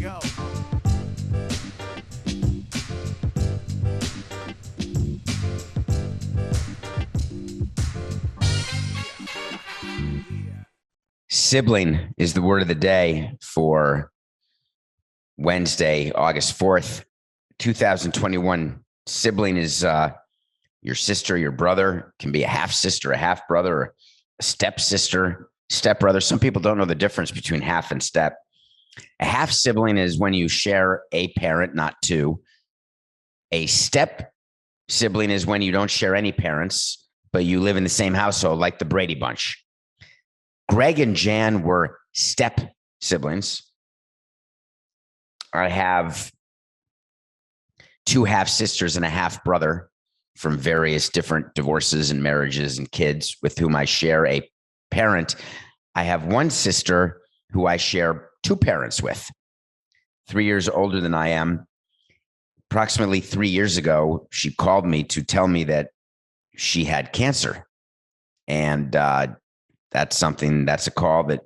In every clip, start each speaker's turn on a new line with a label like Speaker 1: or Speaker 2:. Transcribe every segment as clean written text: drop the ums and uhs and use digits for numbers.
Speaker 1: go.
Speaker 2: Sibling is the word of the day for Wednesday, August 4th, 2021. Sibling is your sister, your brother, can be a half sister, a half brother, a stepsister, stepbrother. Some people don't know the difference between half and step. A half sibling is when you share a parent, not two. A step sibling is when you don't share any parents, but you live in the same household, like the Brady Bunch. Greg and Jan were step siblings. I have two half sisters and a half brother from various different divorces and marriages and kids with whom I share a parent. I have one sister who I share two parents with, 3 years older than I am. Approximately 3 years ago, she called me to tell me that she had cancer. And that's a call that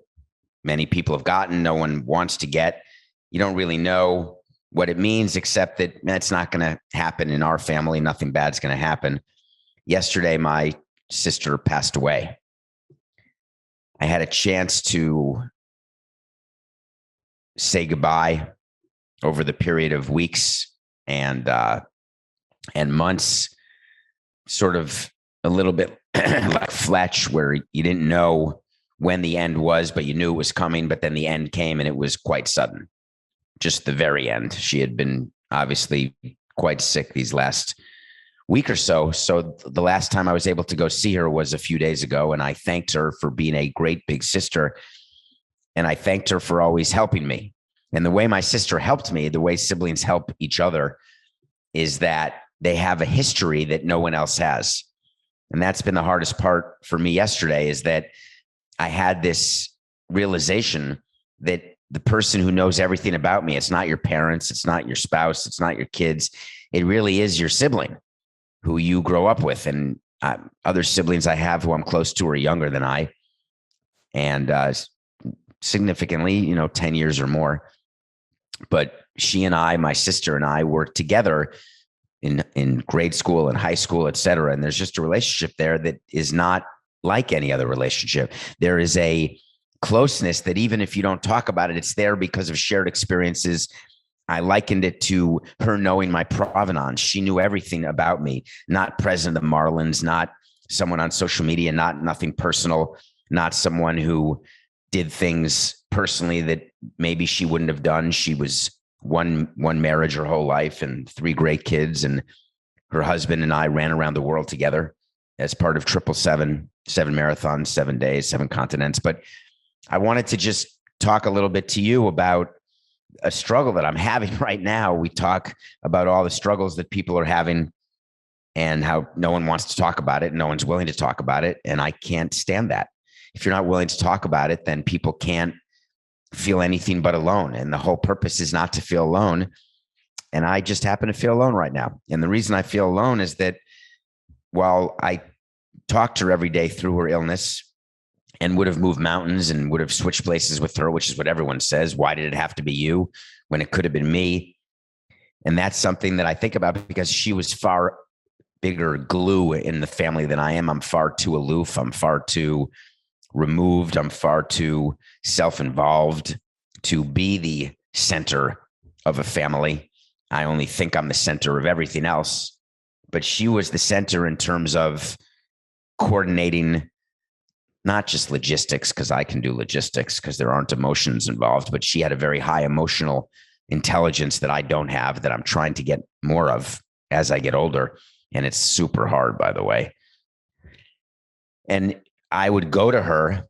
Speaker 2: many people have gotten. No one wants to get. You don't really know what it means, except that it's not going to happen in our family. Nothing bad's going to happen. Yesterday, my sister passed away. I had a chance to say goodbye over the period of weeks and months, sort of a little bit like Fletch, where you didn't know when the end was, but you knew it was coming. But then the end came and it was quite sudden, just the very end. She had been obviously quite sick these last week or so. So the last time I was able to go see her was a few days ago. And I thanked her for being a great big sister. And I thanked her for always helping me. And the way my sister helped me, the way siblings help each other, is that they have a history that no one else has. And that's been the hardest part for me yesterday, is that I had this realization that the person who knows everything about me, it's not your parents, it's not your spouse, it's not your kids. It really is your sibling who you grow up with. And other siblings I have who I'm close to are younger than I, and significantly, 10 years or more. But she and I, my sister and I, worked together in grade school and high school, et cetera. And there's just a relationship there that is not like any other relationship. There is a closeness that even if you don't talk about it, it's there because of shared experiences. I likened it to her knowing my provenance. She knew everything about me, not president of the Marlins, not someone on social media, nothing personal, not someone who did things personally that maybe she wouldn't have done. She was one marriage her whole life and 3 great kids. And her husband and I ran around the world together as part of 777, 7 marathons, 7 days, 7 continents. But I wanted to just talk a little bit to you about a struggle that I'm having right now. We talk about all the struggles that people are having and how no one wants to talk about it. No one's willing to talk about it. And I can't stand that. If you're not willing to talk about it, then people can't feel anything but alone. And the whole purpose is not to feel alone. And I just happen to feel alone right now. And the reason I feel alone is that while I talked to her every day through her illness and would have moved mountains and would have switched places with her, which is what everyone says, why did it have to be you when it could have been me? And that's something that I think about because she was far bigger glue in the family than I am. I'm far too aloof. I'm far too removed. I'm far too self-involved to be the center of a family. I only think I'm the center of everything else, but she was the center in terms of coordinating, not just logistics, because I can do logistics because there aren't emotions involved, but she had a very high emotional intelligence that I don't have, that I'm trying to get more of as I get older. And it's super hard, by the way. And I would go to her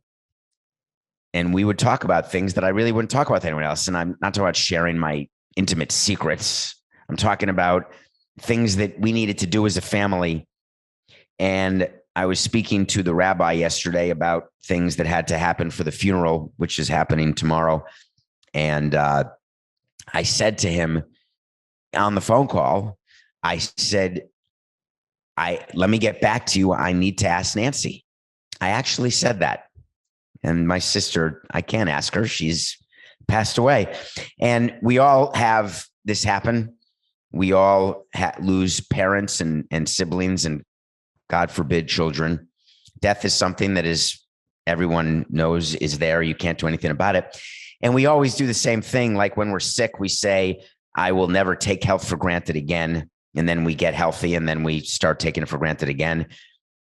Speaker 2: and we would talk about things that I really wouldn't talk about with anyone else. And I'm not talking about sharing my intimate secrets. I'm talking about things that we needed to do as a family. And I was speaking to the rabbi yesterday about things that had to happen for the funeral, which is happening tomorrow. And I said to him on the phone call, I said, let me get back to you. I need to ask Nancy. I actually said that. And my sister, I can't ask her. She's passed away. And we all have this happen. We all lose parents and siblings and, God forbid, children. Death is something that is, everyone knows is there. You can't do anything about it. And we always do the same thing. Like when we're sick, we say, I will never take health for granted again. And then we get healthy and then we start taking it for granted again.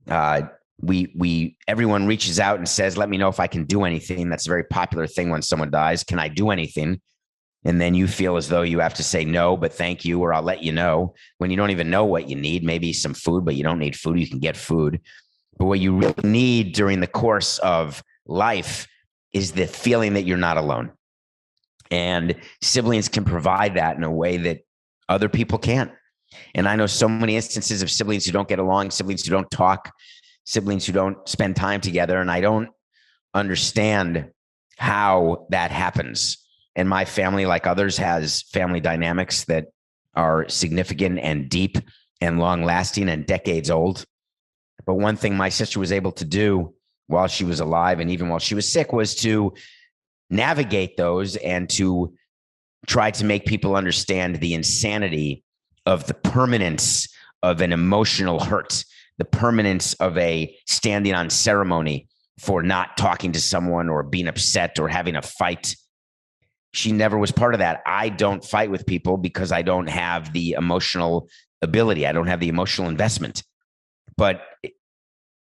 Speaker 2: Everyone reaches out and says, let me know if I can do anything. That's a very popular thing when someone dies. Can I do anything? And then you feel as though you have to say no, but thank you, or I'll let you know, when you don't even know what you need. Maybe some food, but you don't need food. You can get food. But what you really need during the course of life is the feeling that you're not alone. And siblings can provide that in a way that other people can't. And I know so many instances of siblings who don't get along, siblings who don't talk, siblings who don't spend time together. And I don't understand how that happens. And my family, like others, has family dynamics that are significant and deep and long lasting and decades old. But one thing my sister was able to do while she was alive and even while she was sick was to navigate those and to try to make people understand the insanity of the permanence of an emotional hurt, the permanence of a standing on ceremony for not talking to someone or being upset or having a fight. She never was part of that. I don't fight with people because I don't have the emotional ability. I don't have the emotional investment. But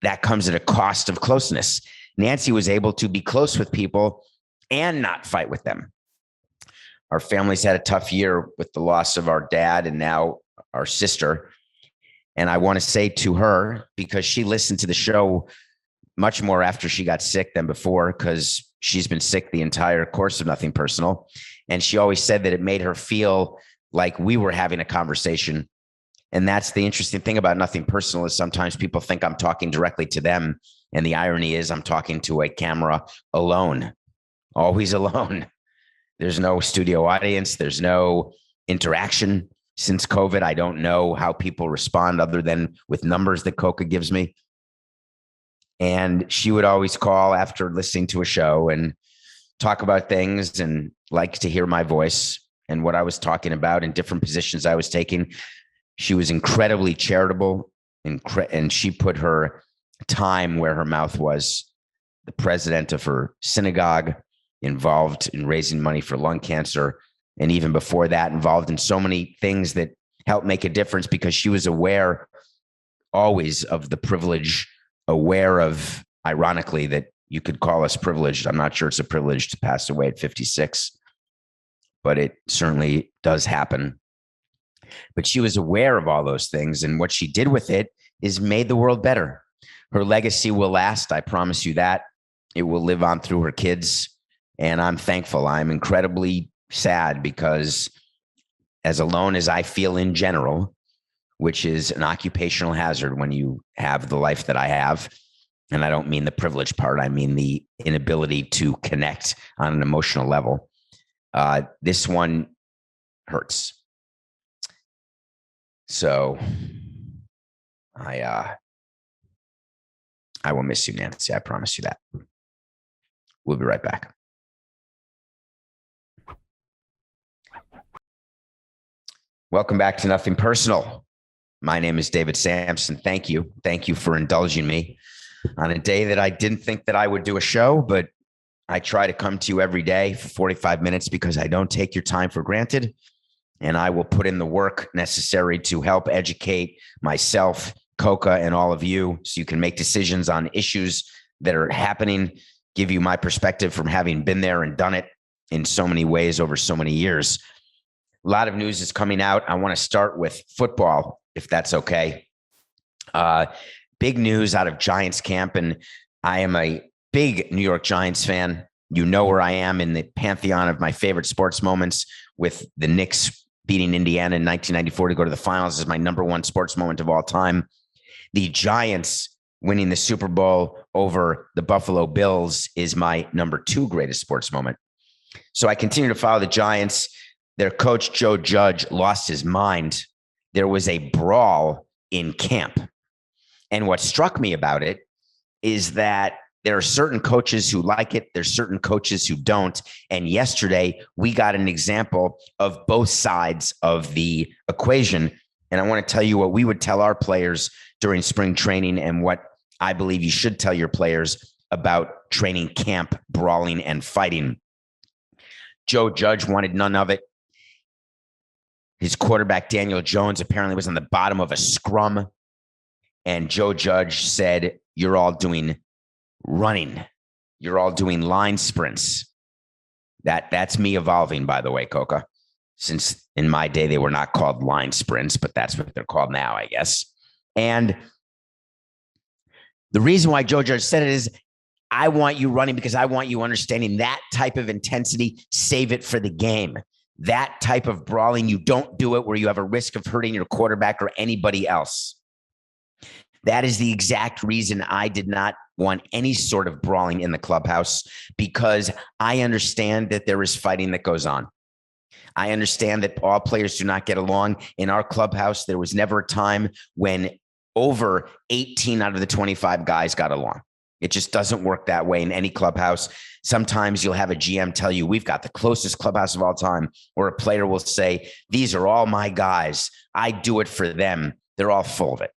Speaker 2: that comes at a cost of closeness. Nancy was able to be close with people and not fight with them. Our family's had a tough year with the loss of our dad and now our sister. And I want to say to her, because she listened to the show much more after she got sick than before, because she's been sick the entire course of Nothing Personal. And she always said that it made her feel like we were having a conversation. And that's the interesting thing about Nothing Personal, is sometimes people think I'm talking directly to them. And the irony is I'm talking to a camera alone, always alone. There's no studio audience. There's no interaction. Since COVID, I don't know how people respond other than with numbers that Coca gives me. And she would always call after listening to a show and talk about things and like to hear my voice and what I was talking about and different positions I was taking. She was incredibly charitable, and she put her time where her mouth was. The president of her synagogue, involved in raising money for lung cancer, and even before that, involved in so many things that helped make a difference, because she was aware always of the privilege, aware of, ironically, that you could call us privileged. I'm not sure it's a privilege to pass away at 56, but it certainly does happen. But she was aware of all those things, and what she did with it is made the world better. Her legacy will last. I promise you that. It will live on through her kids. And I'm thankful. I'm incredibly sad, because as alone as I feel in general, which is an occupational hazard when you have the life that I have, and I don't mean the privileged part, I mean the inability to connect on an emotional level, this one hurts. So I will miss you, Nancy. I promise you that. We'll be right back. Welcome back to Nothing Personal. My name is David Samson. Thank you. Thank you for indulging me on a day that I didn't think that I would do a show, but I try to come to you every day for 45 minutes because I don't take your time for granted. And I will put in the work necessary to help educate myself, Coca, and all of you so you can make decisions on issues that are happening, give you my perspective from having been there and done it in so many ways over so many years. A lot of news is coming out. I want to start with football, if that's okay. Big news out of Giants camp, and I am a big New York Giants fan. You know where I am in the pantheon of my favorite sports moments, with the Knicks beating Indiana in 1994 to go to the finals is my number one sports moment of all time. The Giants winning the Super Bowl over the Buffalo Bills is my number two greatest sports moment. So I continue to follow the Giants. Their coach, Joe Judge, lost his mind. There was a brawl in camp. And what struck me about it is that There are certain coaches who like it. There's certain coaches who don't. And yesterday we got an example of both sides of the equation. And I want to tell you what we would tell our players during spring training and what I believe you should tell your players about training camp, brawling, and fighting. Joe Judge wanted none of it. His quarterback, Daniel Jones, apparently was on the bottom of a scrum. And Joe Judge said, "You're all doing running. You're all doing line sprints." That's me evolving, by the way, Coca. Since in my day, they were not called line sprints, but that's what they're called now, I guess. And the reason why Joe Judge said it is, I want you running because I want you understanding that type of intensity. Save it for the game. That type of brawling, you don't do it where you have a risk of hurting your quarterback or anybody else. That is the exact reason I did not want any sort of brawling in the clubhouse, because I understand that there is fighting that goes on. I understand that all players do not get along. In our clubhouse, there was never a time when over 18 out of the 25 guys got along. It just doesn't work that way in any clubhouse. Sometimes you'll have a GM tell you, we've got the closest clubhouse of all time, or a player will say, these are all my guys. I do it for them. They're all full of it.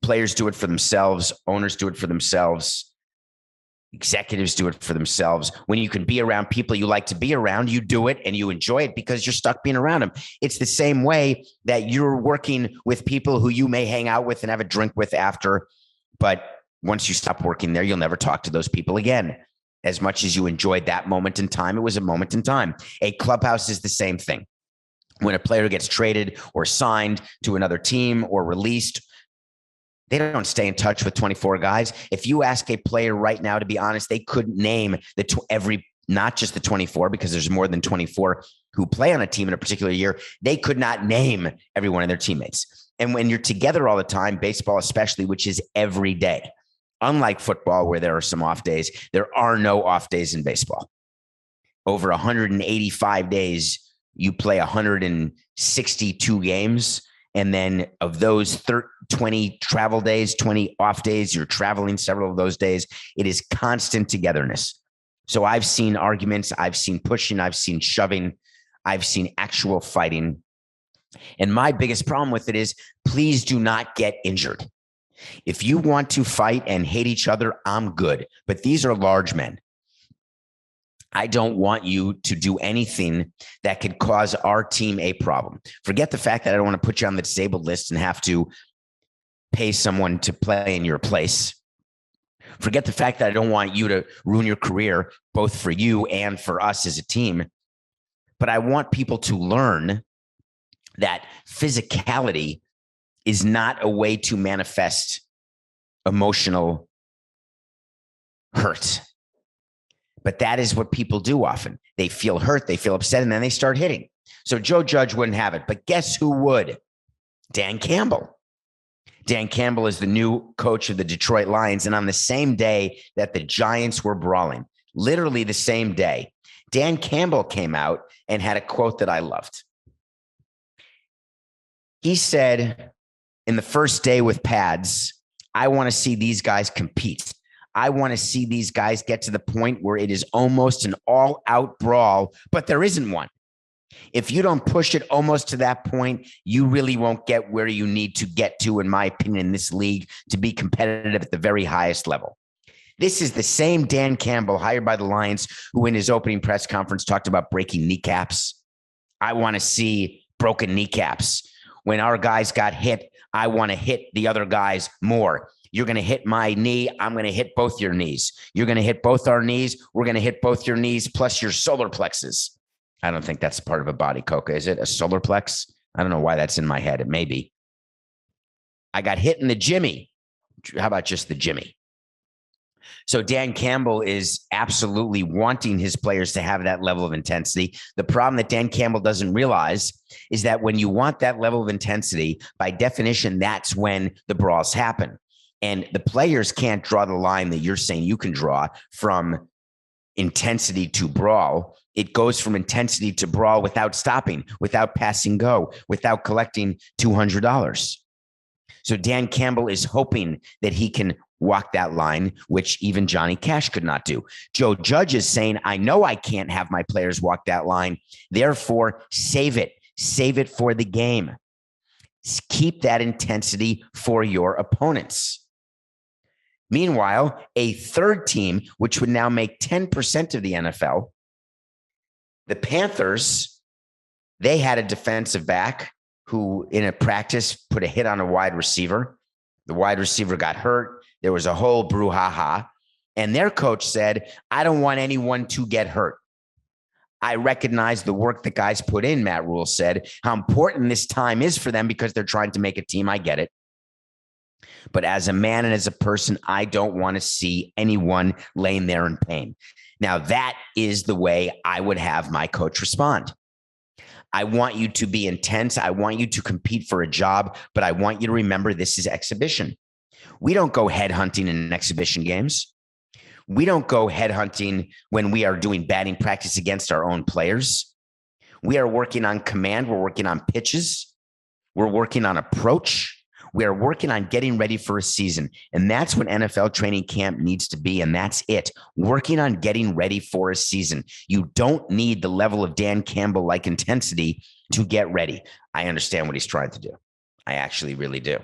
Speaker 2: Players do it for themselves. Owners do it for themselves. Executives do it for themselves. When you can be around people you like to be around, you do it and you enjoy it because you're stuck being around them. It's the same way that you're working with people who you may hang out with and have a drink with after, but once you stop working there, you'll never talk to those people again. As much as you enjoyed that moment in time, it was a moment in time. A clubhouse is the same thing. When a player gets traded or signed to another team or released, they don't stay in touch with 24 guys. If you ask a player right now, to be honest, they couldn't name not just the 24, because there's more than 24 who play on a team in a particular year. They could not name every one of their teammates. And when you're together all the time, baseball especially, which is every day, unlike football where there are some off days, there are no off days in baseball. Over 185 days, you play 162 games. And then of those 20 travel days, 20 off days, you're traveling several of those days. It is constant togetherness. So I've seen arguments, I've seen pushing, I've seen shoving, I've seen actual fighting. And my biggest problem with it is, please do not get injured. If you want to fight and hate each other, I'm good. But these are large men. I don't want you to do anything that could cause our team a problem. Forget the fact that I don't want to put you on the disabled list and have to pay someone to play in your place. Forget the fact that I don't want you to ruin your career, both for you and for us as a team. But I want people to learn that physicality is not a way to manifest emotional hurt. But that is what people do often. They feel hurt, they feel upset, and then they start hitting. So Joe Judge wouldn't have it. But guess who would? Dan Campbell. Dan Campbell is the new coach of the Detroit Lions. And on the same day that the Giants were brawling, literally the same day, Dan Campbell came out and had a quote that I loved. He said, in the first day with pads, I want to see these guys compete. I want to see these guys get to the point where it is almost an all-out brawl, but there isn't one. If you don't push it almost to that point, you really won't get where you need to get to, in my opinion, in this league to be competitive at the very highest level. This is the same Dan Campbell hired by the Lions who in his opening press conference talked about breaking kneecaps. I want to see broken kneecaps. When our guys got hit, I want to hit the other guys more. You're going to hit my knee. I'm going to hit both your knees. You're going to hit both our knees. We're going to hit both your knees plus your solar plexus. I don't think that's part of a body, Coca. Is it a solar plex? I don't know why that's in my head. It may be. I got hit in the jimmy. How about just the jimmy? So Dan Campbell is absolutely wanting his players to have that level of intensity. The problem that Dan Campbell doesn't realize is that when you want that level of intensity, by definition, that's when the brawls happen. And the players can't draw the line that you're saying you can draw from intensity to brawl. It goes from intensity to brawl without stopping, without passing go, without collecting $200. So Dan Campbell is hoping that he can walk that line, which even Johnny Cash could not do. Joe Judge is saying, I know I can't have my players walk that line. Therefore, save it. Save it for the game. Keep that intensity for your opponents. Meanwhile, a third team, which would now make 10% of the NFL, the Panthers, they had a defensive back who in a practice put a hit on a wide receiver. The wide receiver got hurt. There was a whole brouhaha. And their coach said, I don't want anyone to get hurt. I recognize the work the guys put in, Matt Rule said, how important this time is for them because they're trying to make a team. I get it. But as a man and as a person, I don't want to see anyone laying there in pain. Now, that is the way I would have my coach respond. I want you to be intense. I want you to compete for a job, but I want you to remember this is exhibition. We don't go headhunting in exhibition games. We don't go headhunting when we are doing batting practice against our own players. We are working on command. We're working on pitches. We're working on approach. We are working on getting ready for a season. And that's what NFL training camp needs to be. And that's it. Working on getting ready for a season. You don't need the level of Dan Campbell-like intensity to get ready. I understand what he's trying to do. I actually really do.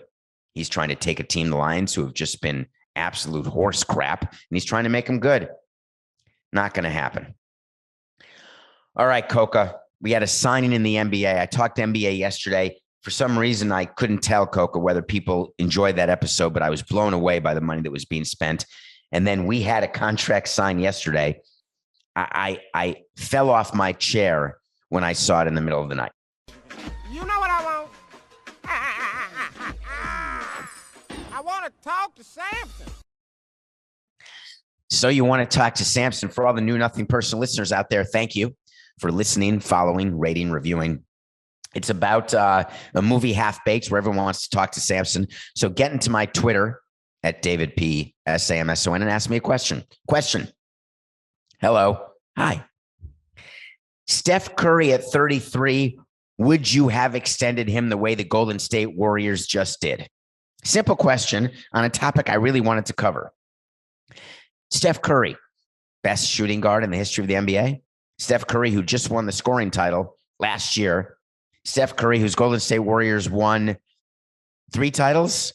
Speaker 2: He's trying to take a team, the Lions, who have just been absolute horse crap, and he's trying to make them good. Not going to happen. All right, Coca. We had a signing in the NBA. I talked NBA yesterday. For some reason, I couldn't tell, Coca, whether people enjoyed that episode, but I was blown away by the money that was being spent. And then we had a contract signed yesterday. I fell off my chair when I saw it in the middle of the night.
Speaker 1: You know what I want? I want to talk to Samson.
Speaker 2: So you want to talk to Samson. For all the New Nothing Person listeners out there, thank you for listening, following, rating, reviewing. It's about a movie Half Baked where everyone wants to talk to Samson. So get into my Twitter at David P. Samson and ask me a question. Hello. Hi. Steph Curry at 33. Would you have extended him the way the Golden State Warriors just did? Simple question on a topic I really wanted to cover. Steph Curry, best shooting guard in the history of the NBA. Steph Curry, who just won the scoring title last year. Steph Curry, whose Golden State Warriors won 3 titles.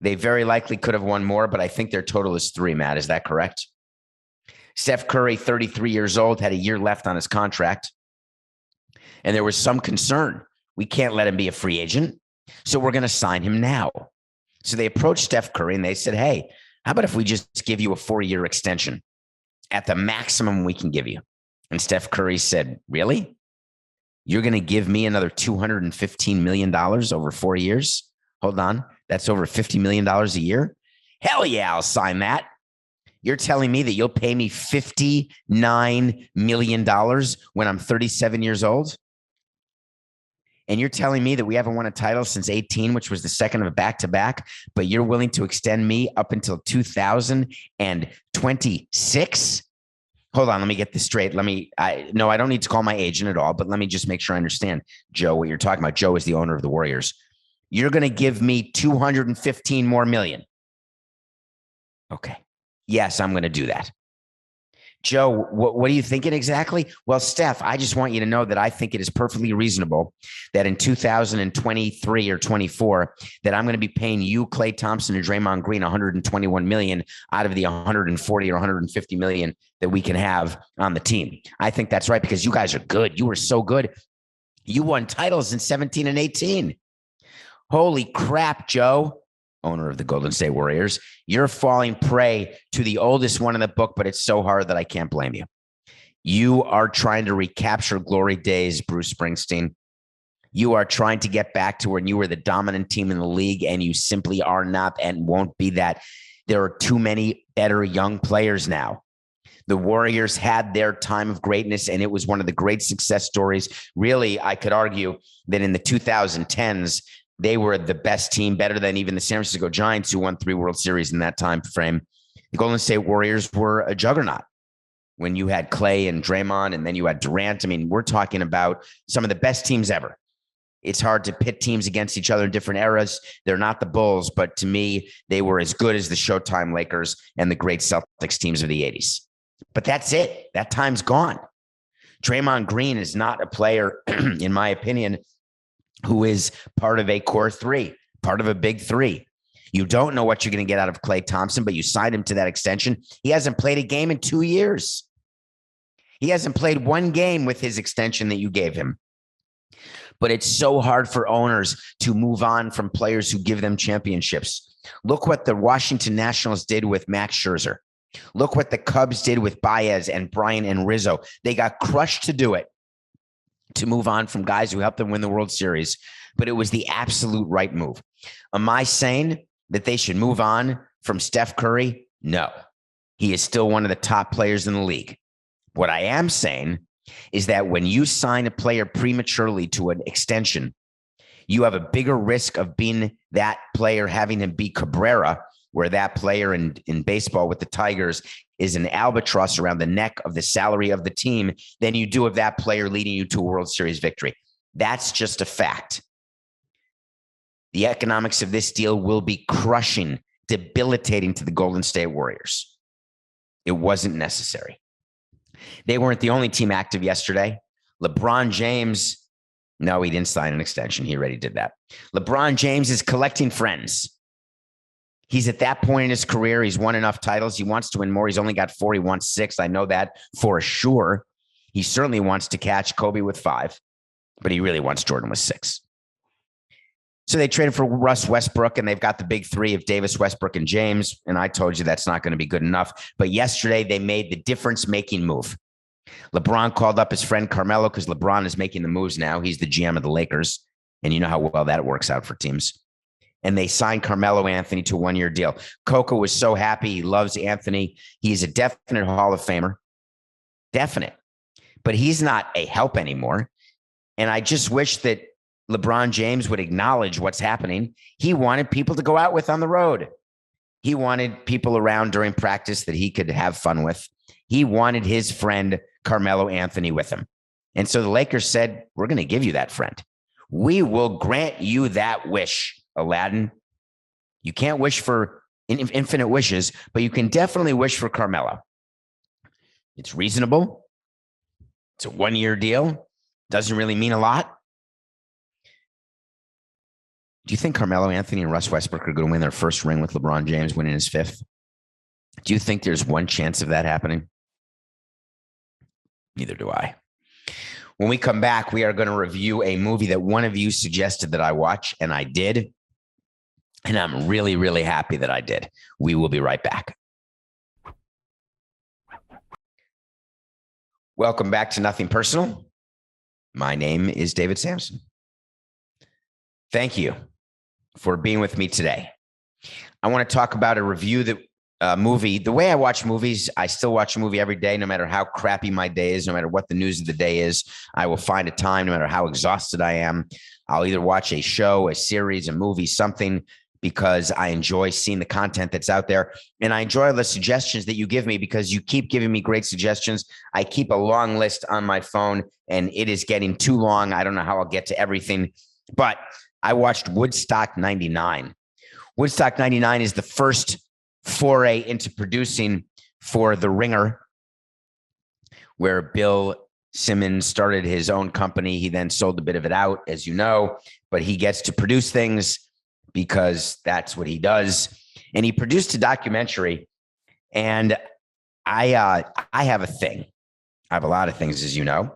Speaker 2: They very likely could have won more, but I think their total is 3, Matt. Is that correct? Steph Curry, 33 years old, had a year left on his contract. And there was some concern. We can't let him be a free agent, so we're going to sign him now. So they approached Steph Curry and they said, hey, how about if we just give you a 4-year extension at the maximum we can give you? And Steph Curry said, really? You're going to give me another $215 million over 4 years? Hold on. That's over $50 million a year? Hell yeah, I'll sign that. You're telling me that you'll pay me $59 million when I'm 37 years old? And you're telling me that we haven't won a title since 18, which was the second of a back-to-back, but you're willing to extend me up until 2026? Hold on, let me get this straight. I don't need to call my agent at all, but let me just make sure I understand, Joe, what you're talking about. Joe is the owner of the Warriors. You're going to give me 215 more million. Okay. Yes, I'm going to do that. Joe, what are you thinking exactly? Well, Steph, I just want you to know that I think it is perfectly reasonable that in 2023 or 24, that I'm going to be paying you, Klay Thompson, and Draymond Green $121 million out of the $140 or $150 million that we can have on the team. I think that's right because you guys are good. You were so good. You won titles in 17 and 18. Holy crap, Joe, owner of the Golden State Warriors. You're falling prey to the oldest one in the book, but it's so hard that I can't blame you. You are trying to recapture glory days, Bruce Springsteen. You are trying to get back to when you were the dominant team in the league, and you simply are not and won't be that. There are too many better young players now. The Warriors had their time of greatness, and it was one of the great success stories. Really, I could argue that in the 2010s, they were the best team, better than even the San Francisco Giants, who won 3 World Series in that time frame. The Golden State Warriors were a juggernaut when you had Klay and Draymond, and then you had Durant. I mean, we're talking about some of the best teams ever. It's hard to pit teams against each other in different eras. They're not the Bulls, but to me, they were as good as the Showtime Lakers and the great Celtics teams of the 80s. But that's it. That time's gone. Draymond Green is not a player, in my opinion, who is part of a core three, part of a big three. You don't know what you're going to get out of Klay Thompson, but you signed him to that extension. He hasn't played a game in 2 years. He hasn't played one game with his extension that you gave him. But it's so hard for owners to move on from players who give them championships. Look what the Washington Nationals did with Max Scherzer. Look what the Cubs did with Baez and Bryant and Rizzo. They got crushed to do it, to move on from guys who helped them win the World Series. But it was the absolute right move. Am I saying that they should move on from Steph Curry? No. He is still one of the top players in the league. What I am saying is that when you sign a player prematurely to an extension, you have a bigger risk of being that player, having him be Cabrera, where that player in baseball with the Tigers is an albatross around the neck of the salary of the team, than you do of that player leading you to a World Series victory. That's just a fact. The economics of this deal will be crushing, debilitating to the Golden State Warriors. It wasn't necessary. They weren't the only team active yesterday. LeBron James, no, he didn't sign an extension. He already did that. LeBron James is collecting friends. He's at that point in his career. He's won enough titles. He wants to win more. He's only got 4. He wants 6. I know that for sure. He certainly wants to catch Kobe with 5, but he really wants Jordan with 6. So they traded for Russ Westbrook, and they've got the big 3 of Davis, Westbrook, and James. And I told you that's not going to be good enough. But yesterday they made the difference-making move. LeBron called up his friend Carmelo, because LeBron is making the moves now. He's the GM of the Lakers, and you know how well that works out for teams. And they signed Carmelo Anthony to a 1-year deal. Coco was so happy. He loves Anthony. He's a definite Hall of Famer. Definite. But he's not a help anymore. And I just wish that LeBron James would acknowledge what's happening. He wanted people to go out with on the road. He wanted people around during practice that he could have fun with. He wanted his friend Carmelo Anthony with him. And so the Lakers said, we're going to give you that friend. We will grant you that wish, Aladdin. You can't wish for infinite wishes, but you can definitely wish for Carmelo. It's reasonable. It's a 1-year deal. Doesn't really mean a lot. Do you think Carmelo Anthony and Russ Westbrook are going to win their first ring with LeBron James winning his 5th? Do you think there's one chance of that happening? Neither do I. When we come back, we are going to review a movie that one of you suggested that I watch, and I did. And I'm really, really happy that I did. We will be right back. Welcome back to Nothing Personal. My name is David Samson. Thank you for being with me today. I want to talk about a review that movie. The way I watch movies, I still watch a movie every day, no matter how crappy my day is, no matter what the news of the day is. I will find a time, no matter how exhausted I am. I'll either watch a show, a series, a movie, something, because I enjoy seeing the content that's out there. And I enjoy the suggestions that you give me, because you keep giving me great suggestions. I keep a long list on my phone, and it is getting too long. I don't know how I'll get to everything, but I watched Woodstock 99. Woodstock 99 is the first foray into producing for The Ringer, where Bill Simmons started his own company. He then sold a bit of it out, as you know, but he gets to produce things because that's what he does. And he produced a documentary, and I have a thing. I have a lot of things, as you know.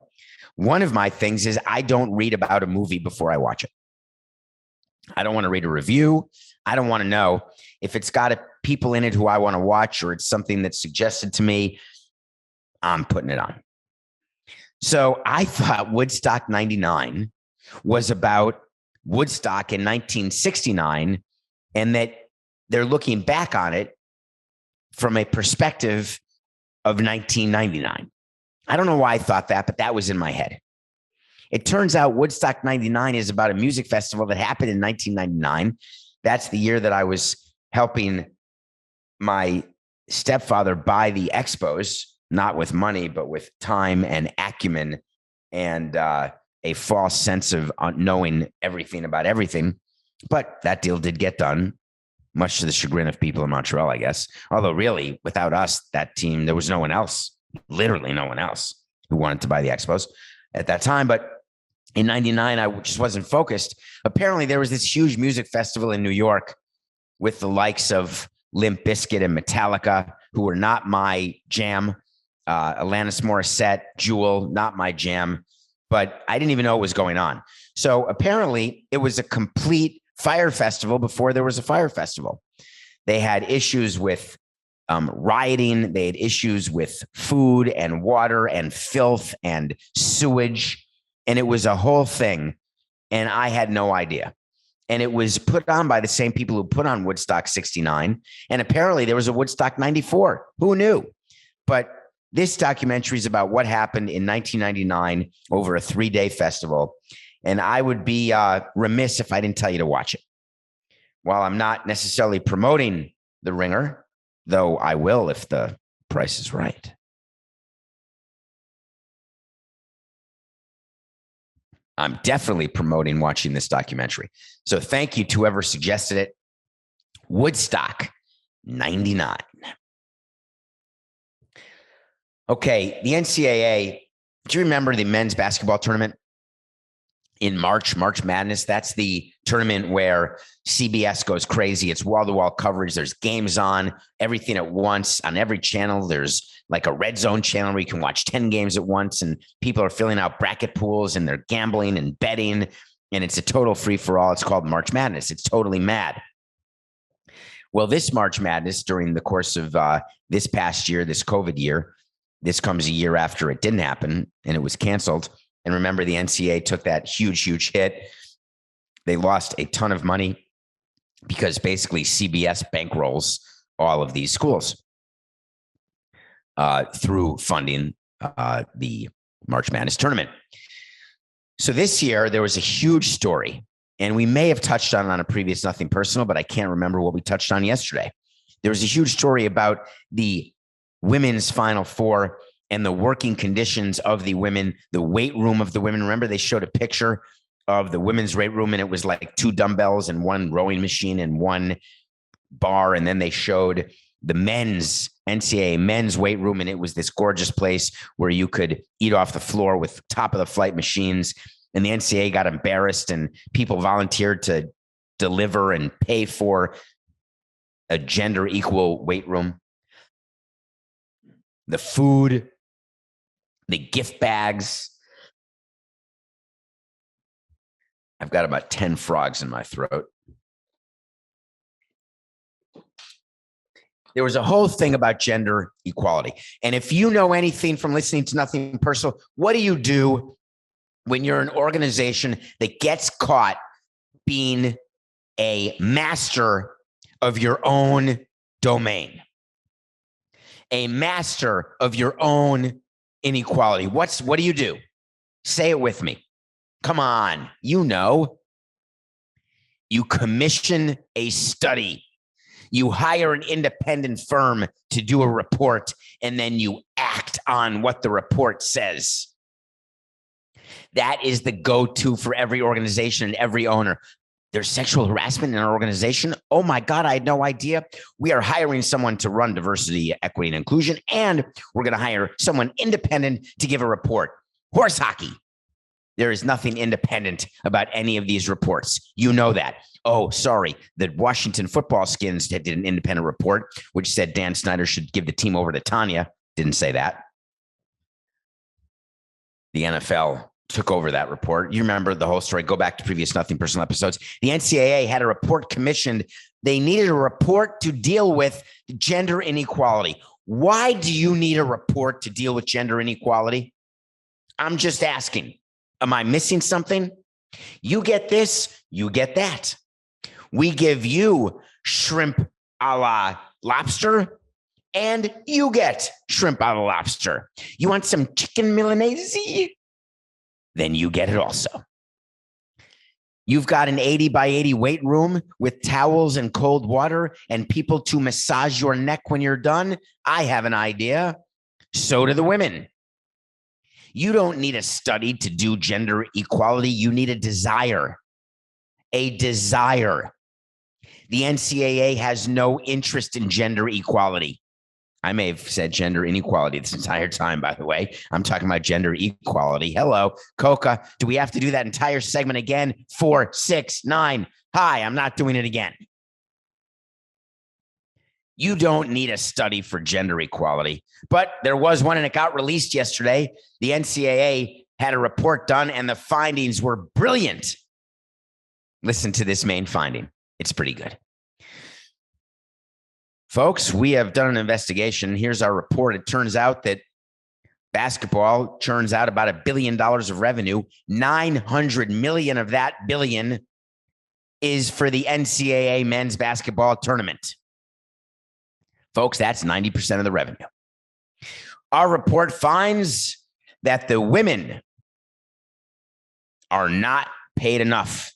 Speaker 2: One of my things is I don't read about a movie before I watch it. I don't want to read a review. I don't want to know if it's got people in it who I want to watch, or it's something that's suggested to me. I'm putting it on. So I thought Woodstock 99 was about Woodstock in 1969, and that they're looking back on it from a perspective of 1999. I don't know why I thought that, but that was in my head. It turns out Woodstock 99 is about a music festival that happened in 1999. That's the year that I was helping my stepfather buy the Expos, not with money, but with time and acumen and a false sense of knowing everything about everything. But that deal did get done, much to the chagrin of people in Montreal, I guess. Although really, without us, that team, there was no one else, literally no one else who wanted to buy the Expos at that time. But in 99, I just wasn't focused. Apparently, there was this huge music festival in New York with the likes of Limp Bizkit and Metallica, who were not my jam. Alanis Morissette, Jewel, not my jam. But I didn't even know what was going on. So apparently, it was a complete fire festival before there was a fire festival. They had issues with rioting. They had issues with food and water and filth and sewage. And it was a whole thing. And I had no idea. And it was put on by the same people who put on Woodstock 69. And apparently there was a Woodstock 94. Who knew? But this documentary is about what happened in 1999 over a 3-day festival. And I would be remiss if I didn't tell you to watch it. While I'm not necessarily promoting The Ringer, though I will if the price is right. I'm definitely promoting watching this documentary. So thank you to whoever suggested it. Woodstock 99. Okay, the NCAA. Do you remember the men's basketball tournament in March Madness? That's the tournament where CBS goes crazy. It's wall-to-wall coverage. There's games on, everything at once. On every channel, there's like a red zone channel where you can watch 10 games at once, and people are filling out bracket pools and they're gambling and betting, and it's a total free-for-all. It's called March Madness. It's totally mad. Well, this March Madness, during the course of this past year, this COVID year, this comes a year after it didn't happen and it was canceled. And remember, the NCAA took that huge hit. They lost a ton of money because basically CBS bankrolls all of these schools through funding the March Madness tournament. So this year, there was a huge story, and we may have touched on it on a previous Nothing Personal, but I can't remember what we touched on yesterday. There was a huge story about the women's Final Four and the working conditions of the women, the weight room of the women. Remember, they showed a picture of the women's weight room, and it was like 2 dumbbells and 1 rowing machine and 1 bar. And then they showed the men's NCAA men's weight room, and it was this gorgeous place where you could eat off the floor with top of the flight machines. And the NCAA got embarrassed, and people volunteered to deliver and pay for a gender equal weight room. The food, the gift bags. I've got about 10 frogs in my throat. There was a whole thing about gender equality. And if you know anything from listening to Nothing Personal, what do you do when you're an organization that gets caught being a master of your own domain? A master of your own inequality. What do you do? Say it with me. Come on. You know. You commission a study. You hire an independent firm to do a report, and then you act on what the report says. That is the go-to for every organization and every owner. There's sexual harassment in our organization. Oh my God, I had no idea. We are hiring someone to run diversity, equity, and inclusion, and we're going to hire someone independent to give a report. Horse hockey. There is nothing independent about any of these reports. You know that. Oh, sorry. The Washington Football Skins did an independent report, which said Dan Snyder should give the team over to Tanya. Didn't say that. The NFL took over that report. You remember the whole story. Go back to previous Nothing Personal episodes. The NCAA had a report commissioned. They needed a report to deal with gender inequality. Why do you need a report to deal with gender inequality? I'm just asking. Am I missing something? You get this, you get that. We give you shrimp a la lobster, and you get shrimp a la lobster. You want some chicken Milanese? Then you get it also. You've got an 80 by 80 weight room with towels and cold water and people to massage your neck when you're done. I have an idea. So do the women. You don't need a study to do gender equality. You need a desire. A desire. The NCAA has no interest in gender equality. I may have said gender inequality this entire time, by the way. I'm talking about gender equality. Hello, Coca. Do we have to do that entire segment again? 4, 6, 9. Hi, I'm not doing it again. You don't need a study for gender equality, but there was one and it got released yesterday. The NCAA had a report done and the findings were brilliant. Listen to this main finding. It's pretty good. Folks, we have done an investigation. Here's our report. It turns out that basketball churns out about $1 billion of revenue. 900 million of that billion is for the NCAA men's basketball tournament. Folks, that's 90% of the revenue. Our report finds that the women are not paid enough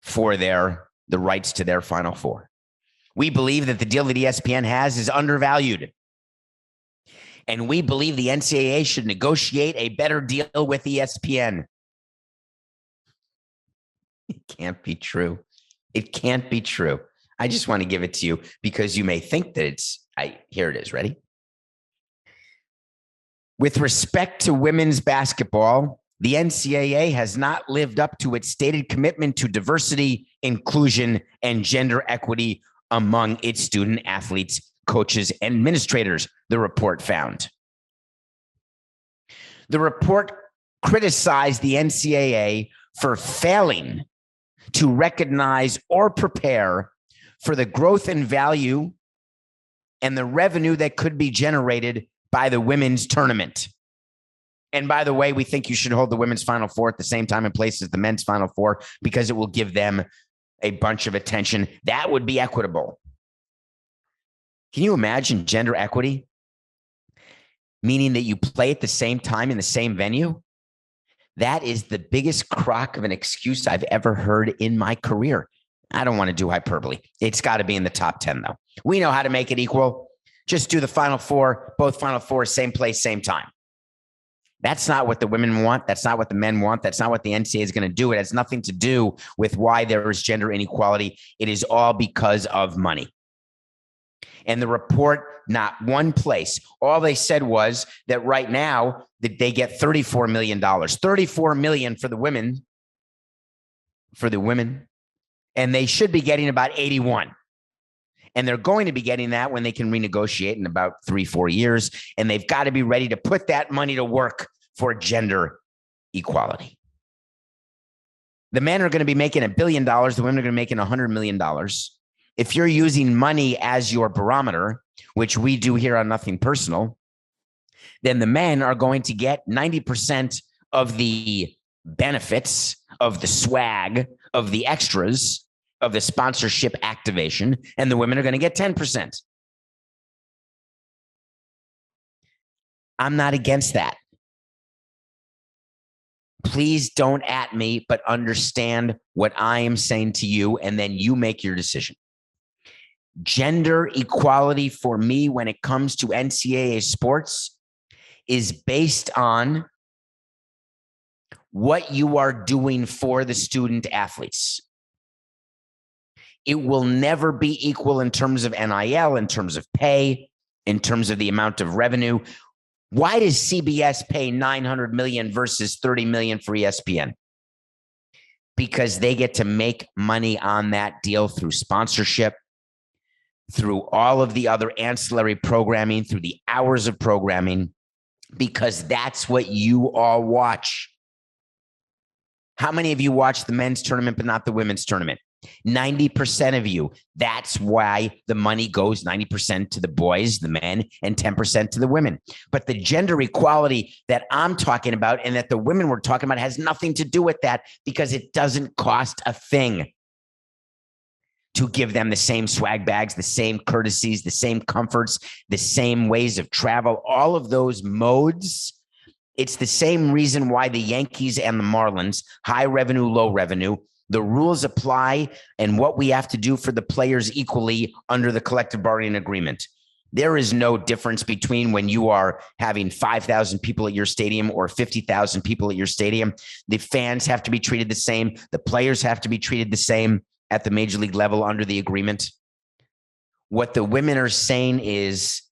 Speaker 2: for the rights to their Final Four. We believe that the deal that ESPN has is undervalued. And we believe the NCAA should negotiate a better deal with ESPN. It can't be true. It can't be true. I just want to give it to you because you may think that here it is. Ready? With respect to women's basketball, the NCAA has not lived up to its stated commitment to diversity, inclusion, and gender equity among its student athletes, coaches, and administrators, the report found. The report criticized the NCAA for failing to recognize or prepare for the growth in value and the revenue that could be generated by the women's tournament. And by the way, we think you should hold the women's Final Four at the same time and place as the men's Final Four because it will give them a bunch of attention. That would be equitable. Can you imagine gender equity? Meaning that you play at the same time in the same venue? That is the biggest crock of an excuse I've ever heard in my career. I don't want to do hyperbole. It's got to be in the top 10, though. We know how to make it equal. Just do the Final Four, both Final Fours, same place, same time. That's not what the women want. That's not what the men want. That's not what the NCAA is going to do. It has nothing to do with why there is gender inequality. It is all because of money. And the report, not one place. All they said was that right now that they get $34 million. $34 million for the women. And they should be getting about 81. And they're going to be getting that when they can renegotiate in about 3-4 years. And they've got to be ready to put that money to work for gender equality. The men are going to be making $1 billion. The women are going to be making $100 million. If you're using money as your barometer, which we do here on Nothing Personal, then the men are going to get 90% of the benefits, of the swag, of the extras, of the sponsorship activation, and the women are going to get 10%. I'm not against that. Please don't at me, but understand what I am saying to you, and then you make your decision. Gender equality for me when it comes to NCAA sports is based on what you are doing for the student athletes. It will never be equal in terms of NIL, in terms of pay, in terms of the amount of revenue. Why does CBS pay $900 million versus $30 million for ESPN? Because they get to make money on that deal through sponsorship, through all of the other ancillary programming, through the hours of programming, because that's what you all watch. How many of you watch the men's tournament but not the women's tournament? 90% of you. That's why the money goes 90% to the boys, the men, and 10% to the women. But the gender equality that I'm talking about and that the women were talking about has nothing to do with that because it doesn't cost a thing to give them the same swag bags, the same courtesies, the same comforts, the same ways of travel, all of those modes. It's the same reason why the Yankees and the Marlins, high revenue, low revenue, the rules apply and what we have to do for the players equally under the collective bargaining agreement. There is no difference between when you are having 5,000 people at your stadium or 50,000 people at your stadium. The fans have to be treated the same. The players have to be treated the same at the major league level under the agreement. What the women are saying is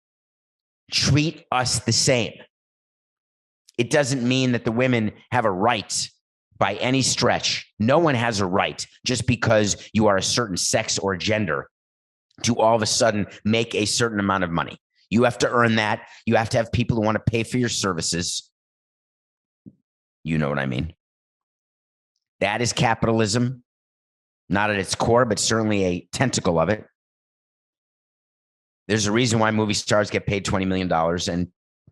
Speaker 2: treat us the same. It doesn't mean that the women have a right by any stretch. No one has a right just because you are a certain sex or gender to all of a sudden make a certain amount of money. You have to earn that. You have to have people who want to pay for your services. You know what I mean? That is capitalism, not at its core, but certainly a tentacle of it. There's a reason why movie stars get paid $20 million and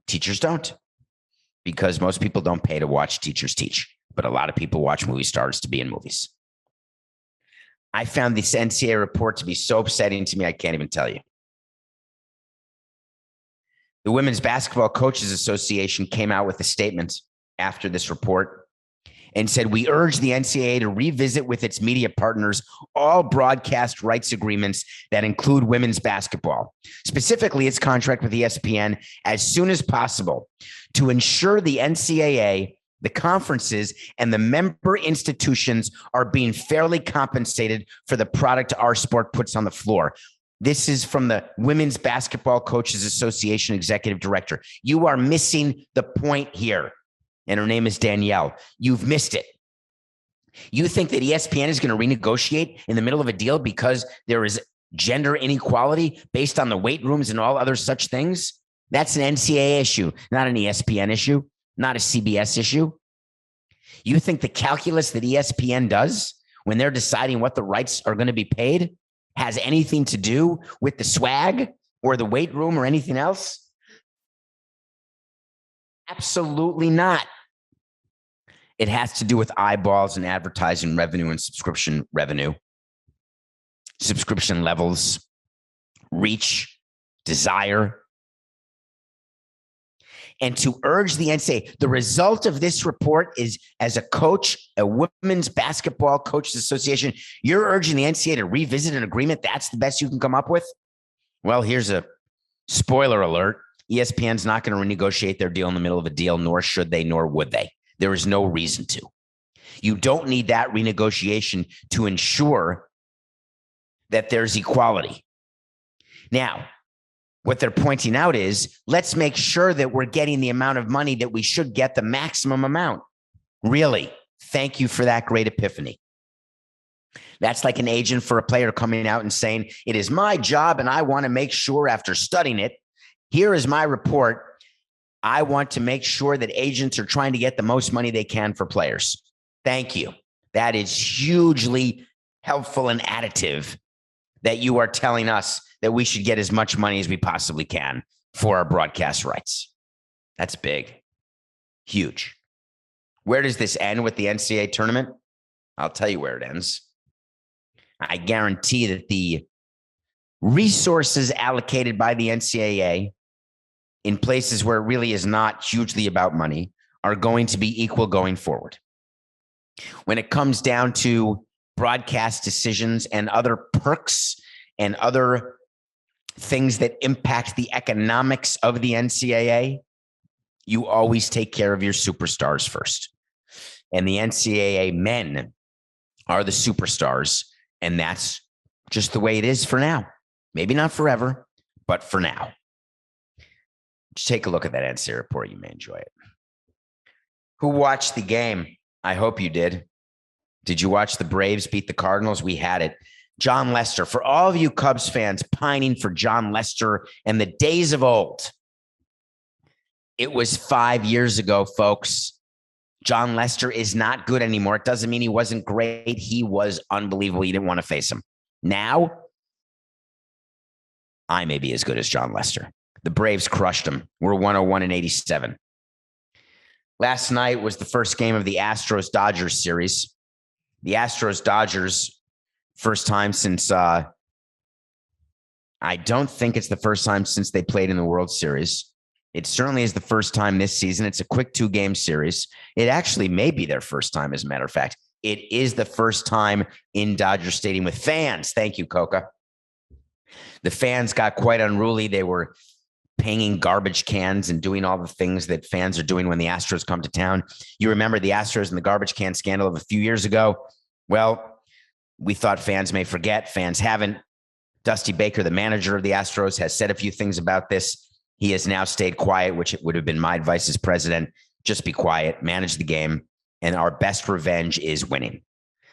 Speaker 2: teachers don't, because most people don't pay to watch teachers teach, but a lot of people watch movie stars to be in movies. I found this NCAA report to be so upsetting to me, I can't even tell you. The Women's Basketball Coaches Association came out with a statement after this report and said, we urge the NCAA to revisit with its media partners all broadcast rights agreements that include women's basketball, specifically its contract with ESPN, as soon as possible to ensure the NCAA, the conferences, and the member institutions are being fairly compensated for the product our sport puts on the floor. This is from the Women's Basketball Coaches Association Executive Director. You are missing the point here. And her name is Danielle. You've missed it. You think that ESPN is going to renegotiate in the middle of a deal because there is gender inequality based on the weight rooms and all other such things? That's an NCAA issue, not an ESPN issue, not a CBS issue. You think the calculus that ESPN does when they're deciding what the rights are going to be paid has anything to do with the swag or the weight room or anything else? Absolutely not. It has to do with eyeballs and advertising revenue and subscription revenue, subscription levels, reach, desire. And to urge the NCAA, the result of this report is, as a coach, a Women's Basketball Coaches Association, you're urging the NCAA to revisit an agreement. That's the best you can come up with? Well, here's a spoiler alert. ESPN's not going to renegotiate their deal in the middle of a deal, nor should they, nor would they. There is no reason to. You don't need that renegotiation to ensure that there's equality. Now, what they're pointing out is, let's make sure that we're getting the amount of money that we should get, the maximum amount. Really, thank you for that great epiphany. That's like an agent for a player coming out and saying, it is my job and I want to make sure, after studying it, here is my report. I want to make sure that agents are trying to get the most money they can for players. Thank you. That is hugely helpful and additive that you are telling us that we should get as much money as we possibly can for our broadcast rights. That's big. Huge. Where does this end with the NCAA tournament? I'll tell you where it ends. I guarantee that the resources allocated by the NCAA in places where it really is not hugely about money are going to be equal going forward. When it comes down to broadcast decisions and other perks and other things that impact the economics of the NCAA, you always take care of your superstars first. And the NCAA men are the superstars, and that's just the way it is for now. Maybe not forever, but for now. Just take a look at that NCAA report. You may enjoy it. Who watched the game? I hope you did. Did you watch the Braves beat the Cardinals? We had it. John Lester. For all of you Cubs fans pining for John Lester and the days of old, it was 5 years ago, folks. John Lester is not good anymore. It doesn't mean he wasn't great. He was unbelievable. You didn't want to face him. Now, I may be as good as John Lester. The Braves crushed him. We're 101-87. Last night was the first game of the Astros-Dodgers series. The Astros-Dodgers, first time since, I don't think it's the first time since they played in the World Series. It certainly is the first time this season. It's a quick 2-game series. It actually may be their first time, as a matter of fact. It is the first time in Dodger Stadium with fans. Thank you, Coca. The fans got quite unruly. They were pinging garbage cans and doing all the things that fans are doing when the Astros come to town. You remember the Astros and the garbage can scandal of a few years ago? Well, we thought fans may forget. Fans haven't. Dusty Baker, the manager of the Astros, has said a few things about this. He has now stayed quiet, which would have been my advice as president. Just be quiet, manage the game, and our best revenge is winning.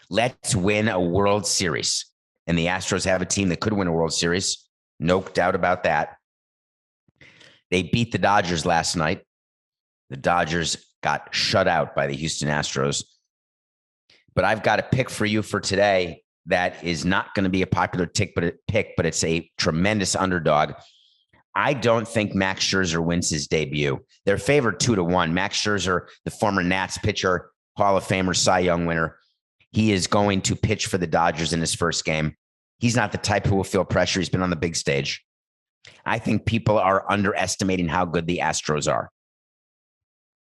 Speaker 2: Let's win a World Series. And the Astros have a team that could win a World Series. No doubt about that. They beat the Dodgers last night. The Dodgers got shut out by the Houston Astros. But I've got a pick for you for today that is not going to be a popular pick, but it's a tremendous underdog. I don't think Max Scherzer wins his debut. They're favored 2-1. Max Scherzer, the former Nats pitcher, Hall of Famer, Cy Young winner. He is going to pitch for the Dodgers in his first game. He's not the type who will feel pressure. He's been on the big stage. I think people are underestimating how good the Astros are.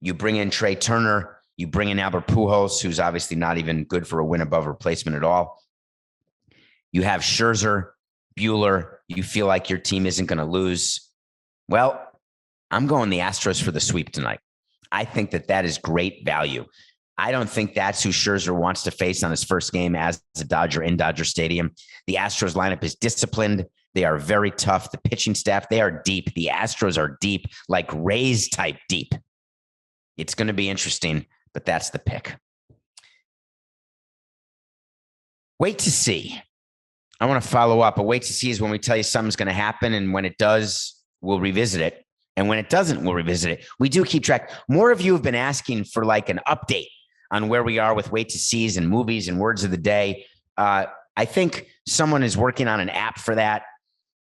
Speaker 2: You bring in Trey Turner. You bring in Albert Pujols, who's obviously not even good for a win above replacement at all. You have Scherzer, Buehler. You feel like your team isn't going to lose. Well, I'm going the Astros for the sweep tonight. I think that is great value. I don't think that's who Scherzer wants to face on his first game as a Dodger in Dodger Stadium. The Astros lineup is disciplined. They are very tough. The pitching staff, they are deep. The Astros are deep, like Rays type deep. It's going to be interesting, but that's the pick. Wait to see. I want to follow up. A wait to see is when we tell you something's going to happen, and when it does, we'll revisit it. And when it doesn't, we'll revisit it. We do keep track. More of you have been asking for like an update on where we are with wait to sees and movies and words of the day. I think someone is working on an app for that.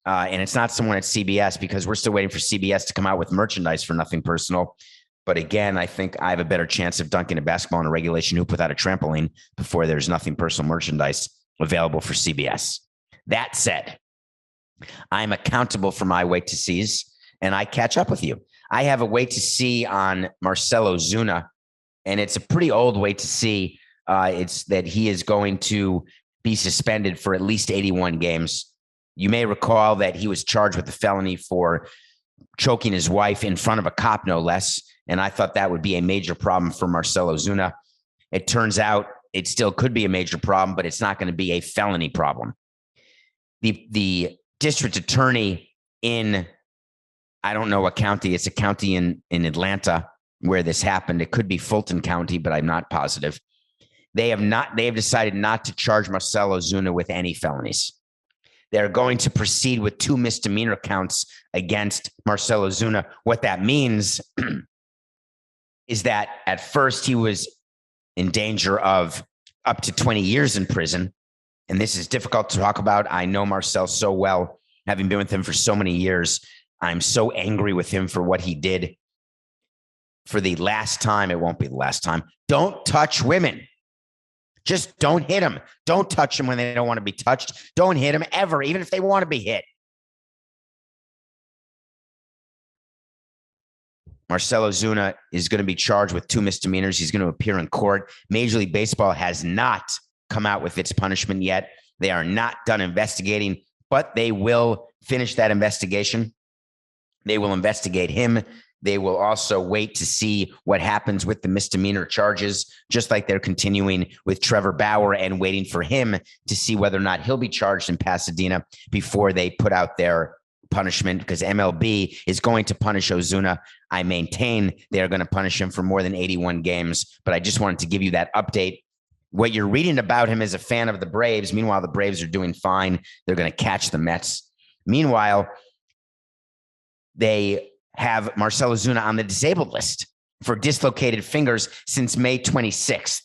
Speaker 2: And it's not someone at CBS because we're still waiting for CBS to come out with merchandise for Nothing Personal. But again, I think I have a better chance of dunking a basketball in a regulation hoop without a trampoline before there's Nothing Personal merchandise available for CBS. That said, I'm accountable for my wait to sees, and I catch up with you. I have a wait to see on Marcell Ozuna, and it's a pretty old wait to see. It's that he is going to be suspended for at least 81 games. You may recall that he was charged with a felony for choking his wife in front of a cop, no less. And I thought that would be a major problem for Marcell Ozuna. It turns out it still could be a major problem, but it's not going to be a felony problem. The district attorney in, I don't know what county, it's a county in Atlanta where this happened. It could be Fulton County, but I'm not positive. They have decided not to charge Marcell Ozuna with any felonies. They're going to proceed with 2 misdemeanor counts against Marcell Ozuna. What that means is that at first he was in danger of up to 20 years in prison. And this is difficult to talk about. I know Marcell so well, having been with him for so many years. I'm so angry with him for what he did. For the last time, it won't be the last time. Don't touch women. Just don't hit them. Don't touch them when they don't want to be touched. Don't hit them ever, even if they want to be hit. Marcell Ozuna is going to be charged with 2 misdemeanors. He's going to appear in court. Major League Baseball has not come out with its punishment yet. They are not done investigating, but they will finish that investigation. They will investigate him. They will also wait to see what happens with the misdemeanor charges, just like they're continuing with Trevor Bauer and waiting for him to see whether or not he'll be charged in Pasadena before they put out their punishment, because MLB is going to punish Ozuna. I maintain they are going to punish him for more than 81 games, but I just wanted to give you that update. What you're reading about him as a fan of the Braves. Meanwhile, the Braves are doing fine. They're going to catch the Mets. Meanwhile, they have Marcell Ozuna on the disabled list for dislocated fingers since May 26th.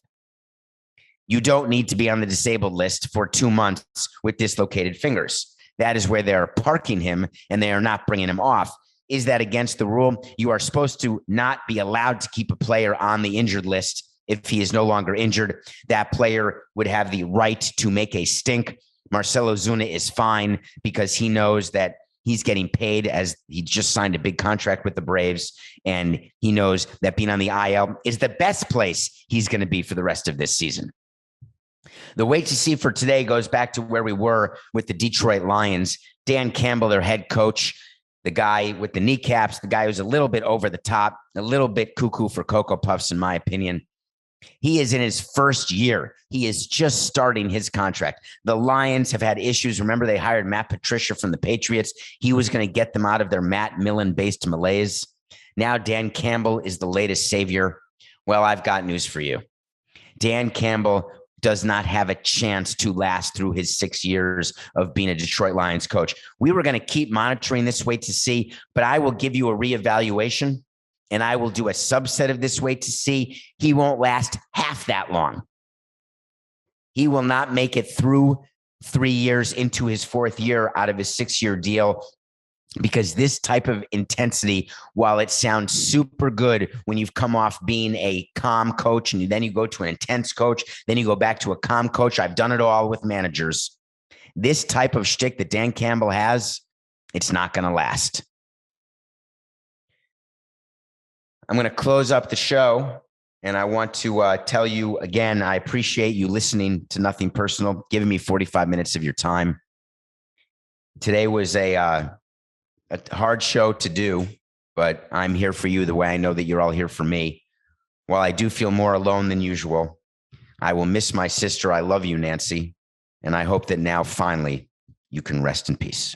Speaker 2: You don't need to be on the disabled list for 2 months with dislocated fingers. That is where they're parking him, and they are not bringing him off. Is that against the rule? You are supposed to not be allowed to keep a player on the injured list if he is no longer injured. That player would have the right to make a stink. Marcell Ozuna is fine because he knows that he's getting paid, as he just signed a big contract with the Braves, and he knows that being on the IL is the best place he's going to be for the rest of this season. The wait to see for today goes back to where we were with the Detroit Lions. Dan Campbell, their head coach, the guy with the kneecaps, the guy who's a little bit over the top, a little bit cuckoo for Cocoa Puffs, in my opinion. He is in his first year. He is just starting his contract. The Lions have had issues. Remember, they hired Matt Patricia from the Patriots. He was going to get them out of their Matt Millen-based malaise. Now Dan Campbell is the latest savior. Well, I've got news for you. Dan Campbell does not have a chance to last through his 6 years of being a Detroit Lions coach. We were going to keep monitoring this wait to see, but I will give you a reevaluation, and I will do a subset of this wait to see. He won't last half that long. He will not make it through 3 years into his 4th year out of his 6-year deal, because this type of intensity, while it sounds super good when you've come off being a calm coach and then you go to an intense coach, then you go back to a calm coach. I've done it all with managers. This type of shtick that Dan Campbell has, it's not going to last. I'm going to close up the show, and I want to tell you again, I appreciate you listening to Nothing Personal, giving me 45 minutes of your time. Today was a hard show to do, but I'm here for you the way I know that you're all here for me. While I do feel more alone than usual, I will miss my sister. I love you, Nancy. And I hope that now finally you can rest in peace.